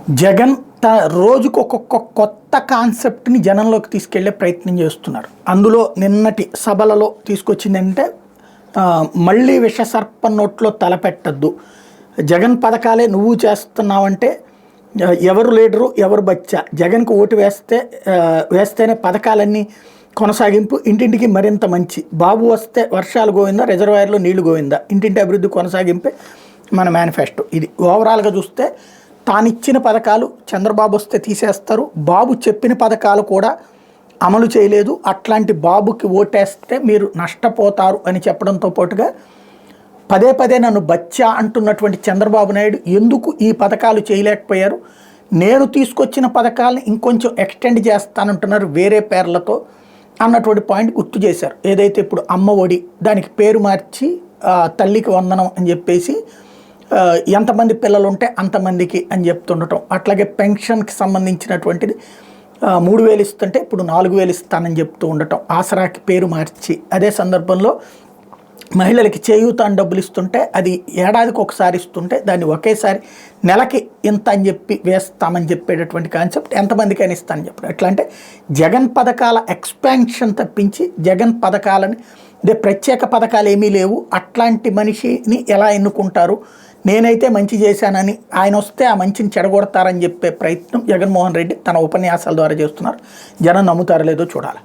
జగన్ రోజుకు ఒక్కొక్క కొత్త కాన్సెప్ట్ని జనంలోకి తీసుకెళ్లే ప్రయత్నం చేస్తున్నారు. అందులో నిన్నటి సభలలో తీసుకొచ్చిందంటే మళ్ళీ విషసర్ప నోట్లో తలపెట్టద్దు, జగన్ పథకాలే నువ్వు చేస్తున్నావంటే ఎవరు లీడరు ఎవరు బచ్చా, జగన్కు ఓటు వేస్తేనే పథకాలన్నీ కొనసాగింపు, ఇంటింటికి మరింత మంచి, బాబు వస్తే వర్షాలు గోవిందా, రిజర్వాయర్లో నీళ్లు గోవిందా, ఇంటింటి అభివృద్ధి కొనసాగింపే మన మేనిఫెస్టో. ఇది ఓవరాల్గా చూస్తే తానిచ్చిన పథకాలు చంద్రబాబు వస్తే తీసేస్తారు, బాబు చెప్పిన పథకాలు కూడా అమలు చేయలేదు, అట్లాంటి బాబుకి ఓటేస్తే మీరు నష్టపోతారు అని చెప్పడంతో పాటుగా పదే పదే నన్ను బచ్చా అంటున్నటువంటి చంద్రబాబు నాయుడు ఎందుకు ఈ పథకాలు చేయలేకపోయారు, నేను తీసుకొచ్చిన పథకాలను ఇంకొంచెం ఎక్స్టెండ్ చేస్తానంటున్నారు వేరే పేర్లతో అన్నటువంటి పాయింట్ గుర్తు చేశారు. ఏదైతే ఇప్పుడు అమ్మ ఒడి దానికి పేరు మార్చి తల్లికి వందనం అని చెప్పేసి ఎంతమంది పిల్లలు ఉంటే అంతమందికి అని చెప్తుండటం, అట్లాగే పెన్షన్కి సంబంధించినటువంటిది 3,000 ఇస్తుంటే ఇప్పుడు 4,000 ఇస్తానని చెప్తూ ఉండటం, ఆసరాకి పేరు మార్చి, అదే సందర్భంలో మహిళలకి చేయూత అని డబ్బులు ఇస్తుంటే అది ఏడాదికి ఒకసారి ఇస్తుంటే దాన్ని ఒకేసారి నెలకి ఇంత అని చెప్పి వేస్తామని చెప్పేటటువంటి కాన్సెప్ట్, ఎంతమందికైనా ఇస్తానని చెప్పడం. ఎట్లా అంటే జగన్ పథకాల ఎక్స్పాన్షన్ తప్పించి జగన్ పథకాలని ప్రత్యేక పథకాలు ఏమీ లేవు, అట్లాంటి మనిషిని ఎలా ఎన్నుకుంటారు, నేనైతే మంచి చేశానని ఆయన వస్తే ఆ మంచిని చెడగొడతారని చెప్పే ప్రయత్నం జగన్మోహన్ రెడ్డి తన ఉపన్యాసాల ద్వారా చేస్తున్నారు. జనం నమ్ముతారో లేదో చూడాలి.